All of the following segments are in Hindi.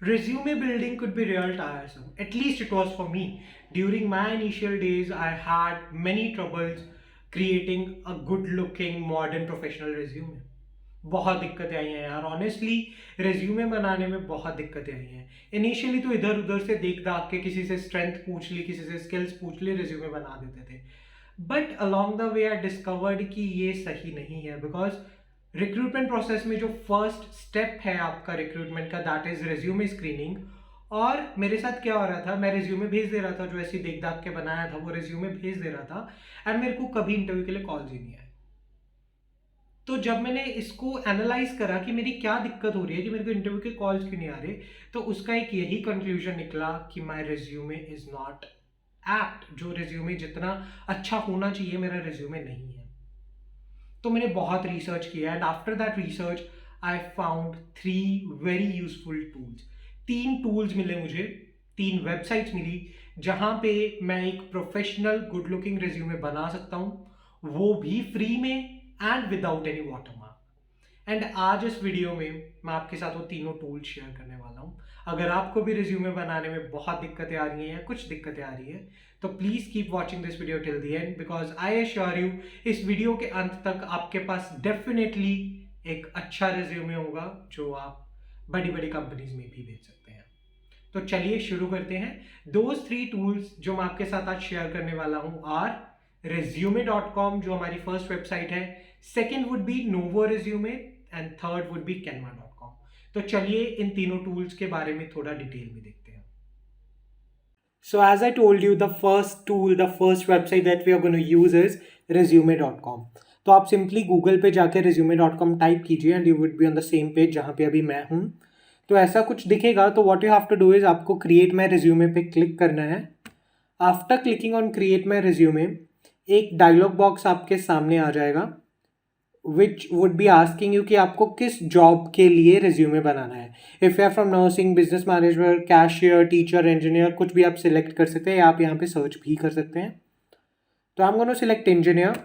Resume building could be real tiresome. At least it was for me. During my initial days, I had many troubles creating a good looking modern professional resume. बहुत दिक्कतें आई हैं यार, ऑनेस्टली रेज्यूमे बनाने में बहुत दिक्कतें आई हैं। इनिशियली तो इधर उधर से देख दाख के किसी से स्ट्रेंथ पूछ ली, किसी से स्किल्स पूछ ली, रेज्यूमे बना देते थे। But along the way I discovered कि ये सही नहीं है, बिकॉज रिक्रूटमेंट प्रोसेस में जो फर्स्ट स्टेप है आपका रिक्रूटमेंट का, दैट इज रेज्यूमे स्क्रीनिंग। और मेरे साथ क्या हो रहा था, मैं रेज्यूमे भेज दे रहा था, जो ऐसे देख दाख के बनाया था वो रेज्यूमे भेज दे रहा था, एंड मेरे को कभी इंटरव्यू के लिए कॉल्स ही नहीं आए। तो जब मैंने इसको एनालाइज करा कि मेरी क्या दिक्कत हो रही है कि मेरे को इंटरव्यू के कॉल्स क्यों नहीं आ रहे, तो उसका एक यही कंक्लूजन निकला कि my resume is not apt. जो रेज्यूमे जितना अच्छा होना चाहिए मेरा रेज्यूमे नहीं है। तो मैंने बहुत रिसर्च किया, and after that research I found 3 very useful tools. 3 tools मिले मुझे, 3 वेबसाइट्स मिली जहां पे मैं एक प्रोफेशनल गुड लुकिंग रिज्यूमे बना सकता हूं, वो भी फ्री में and without any watermark. And आज इस वीडियो में मैं आपके साथ वो तीनों टूल शेयर करने वाला हूँ। अगर आपको भी रिज्यूमे बनाने में बहुत दिक्कतें आ रही हैं या कुछ दिक्कतें आ रही है, तो please keep watching this video till the end, because I assure you इस वीडियो के अंत तक आपके पास डेफिनेटली एक अच्छा रिज्यूमे होगा जो आप बड़ी बड़ी कंपनीज में भी भेज सकते हैं। तो चलिए शुरू करते हैं। दोज 3 टूल्स जो मैं आपके साथ आज शेयर करने वाला हूं आर resume.com, जो हमारी फर्स्ट वेबसाइट है, second would be novo resume, and third would be canva.com। तो चलिए इन तीनों टूल्स के बारे में थोड़ा डिटेल में देखते हैं। So as I told you, the first tool, the first website that we are going to use is resume.com। तो आप सिंपली गूगल पे जाके resume.com टाइप कीजिए and you would be on the same page जहाँ पे अभी मैं हूँ। तो ऐसा कुछ दिखेगा। तो what you have to do is आपको क्रिएट माई रिज्यूमे पे क्लिक करना है। After clicking on create my resume, एक डायलॉग बॉक्स आपके सामने आ जाएगा which would be asking you कि आपको किस जॉब के लिए रिज्यूमे बनाना है। If you are from nursing, business manager, cashier, teacher, engineer, कुछ भी आप सिलेक्ट कर सकते हैं, या आप यहाँ पे सर्च भी कर सकते हैं। तो आई एम गोना सिलेक्ट इंजीनियर।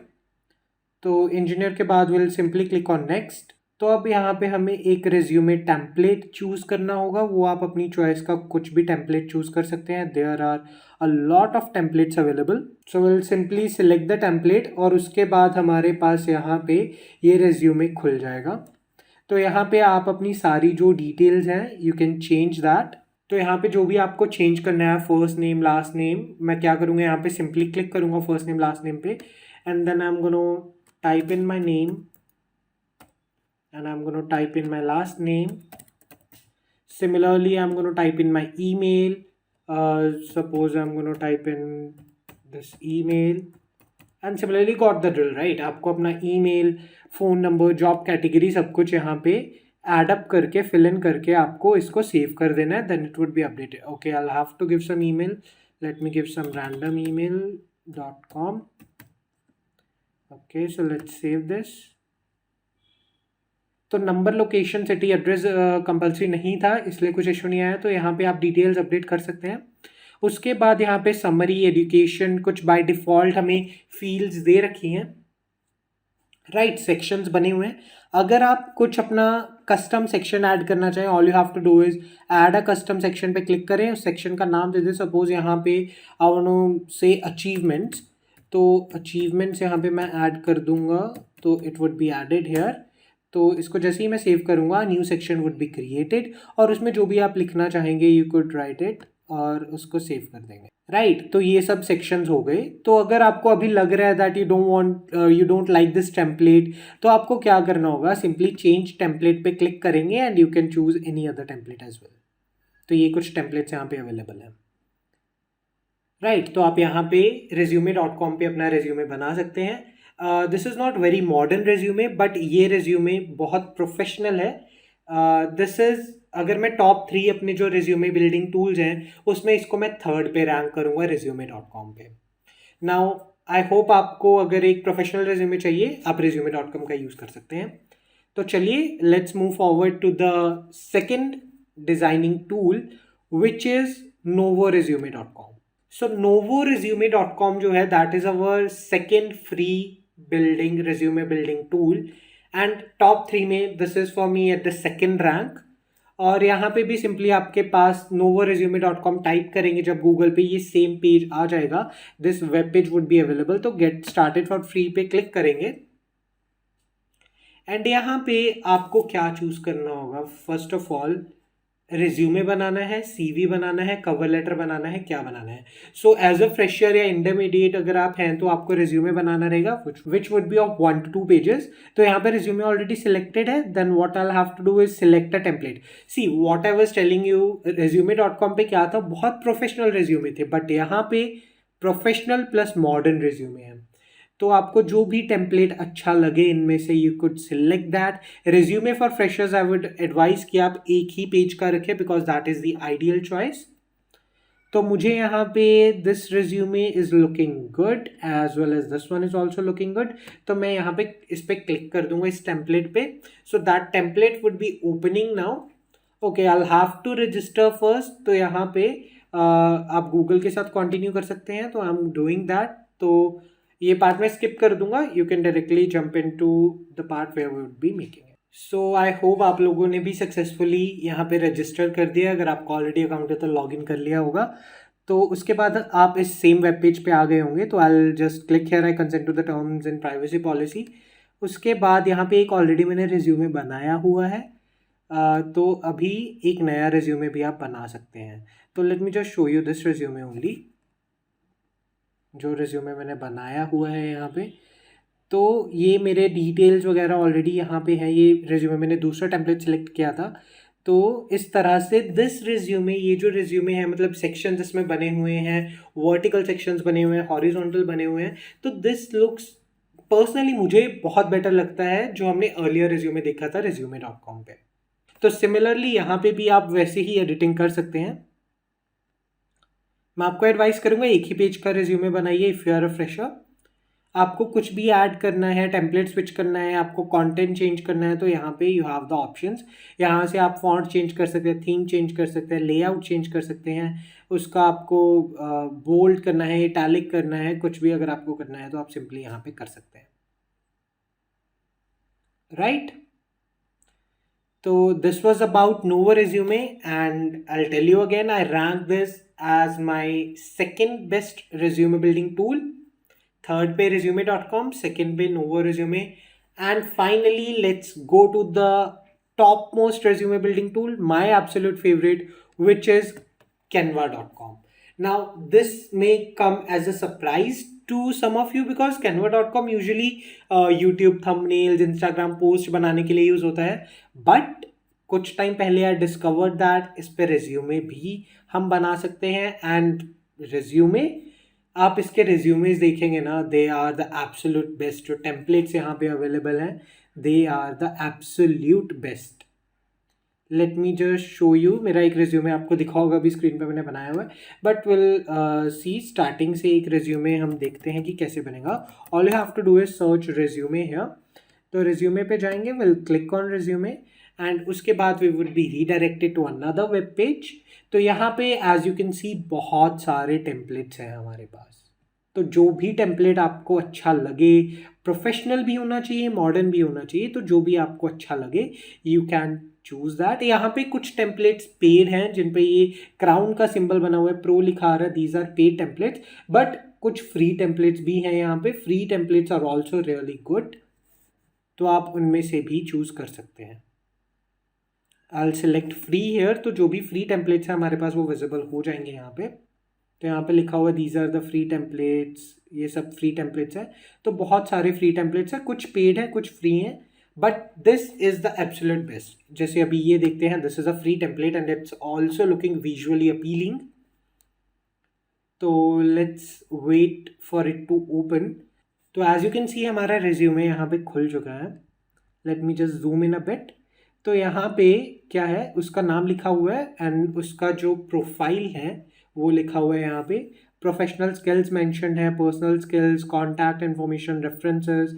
तो इंजीनियर के बाद will simply click on next. तो अब यहाँ पे हमें एक रिज्यूमे टेम्पलेट चूज करना होगा। वो आप अपनी चॉइस का कुछ भी टेम्पलेट चूज कर सकते हैं। There are a lot of templates available. So will simply select the template और उसके बाद हमारे पास यहाँ पे ये रिज्यूमे खुल जाएगा। तो यहाँ पे आप अपनी सारी जो डिटेल्स हैं यू कैन चेंज दैट। तो यहाँ पे जो भी आपको चेंज करना है, फर्स्ट नेम, लास्ट नेम, मैं क्या करूँगा यहाँ पे सिंपली क्लिक करूँगा फर्स्ट नेम लास्ट नेम पे, and then I am gonna type in my name and I'm going to type in my last name. Similarly, I'm going to type in my email. Suppose I'm going to type in this email, and similarly got the drill, right? आपको अपना email, phone number, job category सब कुछ यहाँ पे add up करके fill in करके आपको इसको save कर देना है, then it would be updated. Okay, I'll have to give some email. Let me give some random email.com. Okay, so let's save this. तो number, location, city, address compulsory नहीं था, इसलिए कुछ इशू नहीं आया। तो यहाँ पे आप डिटेल्स अपडेट कर सकते हैं। उसके बाद यहाँ पे समरी, एजुकेशन, कुछ बाय डिफ़ॉल्ट हमें फील्ड्स दे रखी हैं, राइट, सेक्शंस बने हुए हैं। अगर आप कुछ अपना कस्टम सेक्शन ऐड करना चाहें, all you have to do is add a custom section पे क्लिक करें, उस सेक्शन का नाम दे दें। सपोज यहाँ पे I want to say achievements, तो अचीवमेंट्स यहाँ पे मैं ऐड कर दूंगा, तो it would be added here. तो इसको जैसे ही मैं सेव करूँगा, new section would be created, और उसमें जो भी आप लिखना चाहेंगे यू कुड राइट इट, और उसको सेव कर देंगे, राइट। तो ये सब सेक्शंस हो गए। तो अगर आपको अभी लग रहा है that you don't like this template, तो आपको क्या करना होगा, सिंपली चेंज टेम्पलेट पे क्लिक करेंगे and you can choose any other template as well. तो ये कुछ टेम्पलेट्स यहाँ पे अवेलेबल है, राइट। तो आप यहाँ पे resume.com पे अपना रेज्यूमे बना सकते हैं। This is not very modern resume, but ये रेज्यूमे बहुत प्रोफेशनल है। दिस इज़, अगर मैं टॉप 3 अपने जो रेज्यूमे बिल्डिंग टूल्स हैं उसमें इसको मैं थर्ड पे रैंक करूँगा resume.com पे। नाउ आई होप आपको अगर एक प्रोफेशनल रेज्यूमे चाहिए, आप resume.com का यूज़ कर सकते हैं। तो चलिए let's move forward to the second designing tool which is novoresume.com। So novoresume.com जो है that is our second free building resume building tool, and top 3 में this is for me at the second rank. और यहाँ पे भी सिंपली आपके पास novoresume.com टाइप करेंगे, जब गूगल पे ये सेम पेज आ जाएगा, this web page would be available, तो गेट स्टार्टेड फॉर फ्री पे क्लिक करेंगे। एंड यहाँ पे आपको क्या चूज करना होगा, फर्स्ट ऑफ ऑल रिज्यूमे बनाना है, सीवी बनाना है, कवर लेटर बनाना है, क्या बनाना है। सो एज अ फ्रेशर या इंटरमीडिएट अगर आप हैं तो आपको रिज्यूमे बनाना रहेगा, which would be of 1 to 2 pages. तो यहाँ पे रिज्यूमे ऑलरेडी सिलेक्टेड है, then what I have to do is select a template. See what I was telling you, resume.com पे क्या था, बहुत प्रोफेशनल रिज्यूमे थे, बट यहाँ पे प्रोफेशनल प्लस मॉडर्न रिज्यूमे है। तो आपको जो भी टेम्पलेट अच्छा लगे इनमें से you could select that. Resume for freshers I would advice कि आप एक ही पेज का रखें, because that is the ideal choice. तो मुझे यहाँ पे this resume is looking good as well as this one is also looking good. तो मैं यहाँ पे इस पे क्लिक कर दूंगा, इस टेम्पलेट पे। So that template would be opening now. Okay, I have to register first. तो यहाँ पे आप गूगल के साथ कंटिन्यू कर सकते हैं, तो आई एम डूइंग दैट। तो ये पार्ट में स्किप कर दूंगा, you can directly jump into the part where we would be making it. So I hope आप लोगों ने भी सक्सेसफुली यहाँ पे रजिस्टर कर दिया। अगर आपका ऑलरेडी अकाउंट है तो लॉग इन कर लिया होगा। तो उसके बाद आप इस सेम वेब पेज पे आ गए होंगे। तो I just click here, I consent to the terms and privacy policy. उसके बाद यहाँ पे एक ऑलरेडी मैंने रिज्यूमे बनाया हुआ है, तो अभी एक नया रिज्यूमे भी आप बना सकते हैं। तो late me just show you this resume only, जो रिज्यूमे मैंने बनाया हुआ है यहाँ पे। तो ये मेरे डिटेल्स वगैरह ऑलरेडी यहाँ पे है। ये रिज्यूमे मैंने दूसरा टेम्पलेट सेलेक्ट किया था। तो इस तरह से दिस रिज्यूमे, ये जो रिज्यूमे है, मतलब सेक्शंस इसमें बने हुए हैं, वर्टिकल सेक्शंस बने हुए हैं, हॉरिजॉन्टल बने हुए हैं। तो दिस लुक्स पर्सनली मुझे बहुत बेटर लगता है जो हमने अर्लियर रिज्यूमे देखा था resume.com पे। तो सिमिलरली यहाँ पे भी आप वैसे ही एडिटिंग कर सकते हैं। मैं आपको एडवाइस करूंगा एक ही पेज का रिज्यूमे बनाइए if you are a fresher. आपको कुछ भी ऐड करना है, टेम्पलेट स्विच करना है, आपको कंटेंट चेंज करना है, तो यहाँ पे यू हैव द ऑप्शंस। यहाँ से आप फॉन्ट चेंज कर सकते हैं, थीम चेंज कर सकते हैं, लेआउट चेंज कर सकते हैं। उसका आपको बोल्ड करना है, इटैलिक करना है, कुछ भी अगर आपको करना है तो आप सिंपली यहाँ पे कर सकते हैं, right. So this was about Novo Resume, and I'll tell you again, I rank this as my second best resume building tool. Third पे resume.com, second पे Novo Resume, and finally let's go to the topmost resume building tool, my absolute favorite, which is canva.com. Now this may come as a surprise to some of you because canva.com usually YouTube thumbnails, Instagram post बनाने के लिए यूज होता है, बट कुछ टाइम पहले आई डिस्कवर्ड दैट इस पे रिज्यूमे भी हम बना सकते हैं। एंड रिज्यूमे, आप इसके रिज्यूमेज देखेंगे ना, they are the absolute best. जो टेम्पलेट्स यहाँ पे अवेलेबल हैं, they are the absolute best. Let me just show you. मेरा एक रिज्यूमे आपको दिखा होगा अभी स्क्रीन पे मैंने बनाया हुआ है, बट विल सी स्टार्टिंग से एक रिज्यूमे हम देखते हैं कि कैसे बनेगा। All you have to do is search resume here. तो रिज्यूमे पे जाएंगे, will click on resume, and उसके बाद we would be redirected to another web page. तो यहाँ पे एज यू कैन सी बहुत सारे टेम्पलेट्स हैं हमारे पास। तो जो भी टेम्पलेट आपको अच्छा लगे, प्रोफेशनल भी होना चाहिए, मॉडर्न भी होना चाहिए, तो जो भी आपको अच्छा लगे यू कैन चूज दैट। यहाँ पे कुछ टेम्पलेट्स पेड हैं जिन पे ये क्राउन का सिंबल बना हुआ है, प्रो लिखा आ रहा है, these are paid templates. But कुछ फ्री टेम्पलेट्स भी हैं यहाँ पे। Free templates are also really good, तो आप उनमें से भी चूज कर सकते हैं। I select free here. तो जो भी फ्री टेम्पलेट्स हैं हमारे पास वो विजिबल हो जाएंगे यहाँ पे। तो यहाँ पे लिखा हुआ है these are the free templates, ये सब फ्री टेम्पलेट्स हैं। तो बहुत सारे फ्री टेम्पलेट्स हैं, कुछ पेड हैं कुछ फ्री हैं, but this is the absolute best. जैसे अभी ये देखते हैं, this is a free template and it's also looking visually appealing. तो let's wait for it to open. तो एज यू कैन सी हमारा रिज्यूमे यहाँ पे खुल चुका है। Let me just zoom in a bit. तो यहाँ पे क्या है, उसका नाम लिखा हुआ है एंड उसका जो प्रोफाइल है वो लिखा हुआ है यहाँ पे। प्रोफेशनल स्किल्स मेंशन्ड है, personal skills, contact information, references,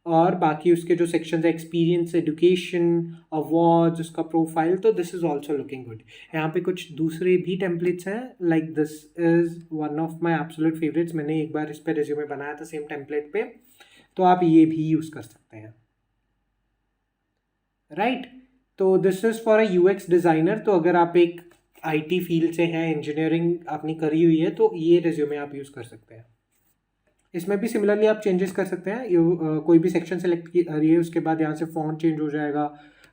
और बाकी उसके जो सेक्शन है, एक्सपीरियंस, एजुकेशन, अवार्ड्स, उसका प्रोफाइल। तो this is also looking good. यहाँ पे कुछ दूसरे भी टेम्पलेट्स हैं, like this is one of my absolute favourites. मैंने एक बार इस पर रिज्यूमे बनाया था सेम टेम्पलेट पे, तो आप ये भी यूज़ कर सकते हैं, राइट। तो this is for a UX designer. तो अगर आप एक आईटी फील्ड से हैं, इंजीनियरिंग आपने करी हुई है, तो ये रिज्यूमे आप यूज़ कर सकते हैं। इसमें भी सिमिलरली आप चेंजेस कर सकते हैं। कोई भी सेक्शन सेलेक्ट करिए, उसके बाद यहाँ से फॉन्ट चेंज हो जाएगा,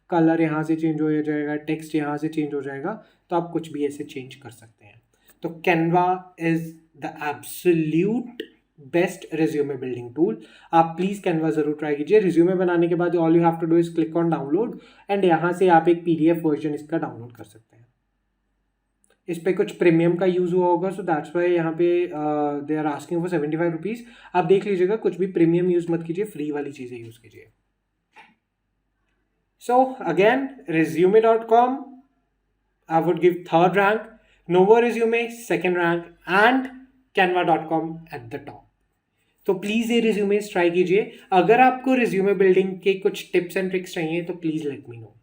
कलर यहाँ से चेंज हो जाएगा, टेक्स्ट यहाँ से चेंज हो जाएगा, तो आप कुछ भी ऐसे चेंज कर सकते हैं। तो Canva is the absolute best resume building tool. आप प्लीज़ कैनवा ज़रूर ट्राई कीजिए। रिज्यूमे बनाने के बाद all you have to do is click on download, and यहाँ से आप एक PDF वर्जन इसका डाउनलोड कर सकते हैं। इस पे कुछ प्रीमियम का यूज़ हुआ होगा, सो दैट्स वाई यहाँ पे they are asking for 75 rupees. आप देख लीजिएगा, कुछ भी प्रीमियम यूज़ मत कीजिए, फ्री वाली चीज़ें यूज़ कीजिए। So again, resume.com I would give third rank, Novo Resume second rank, and Canva.com at the top. तो प्लीज़ ये रिज्यूमेस ट्राई कीजिए। अगर आपको रिज्यूमे बिल्डिंग के कुछ टिप्स एंड ट्रिक्स चाहिए तो please let me know.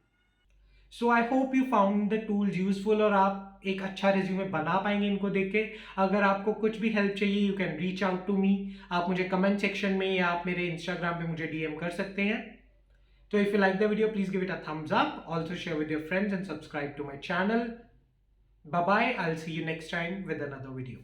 So I hope you found the tools useful और आप एक अच्छा रिज्यूमे बना पाएंगे इनको देख के। अगर आपको कुछ भी हेल्प चाहिए, you can reach out to me. आप मुझे कमेंट सेक्शन में या आप मेरे इंस्टाग्राम पे मुझे DM कर सकते हैं। तो if you like the video, please give it a thumbs up, also share with your friends and subscribe to my channel. Bye bye, I will see you next time with another video.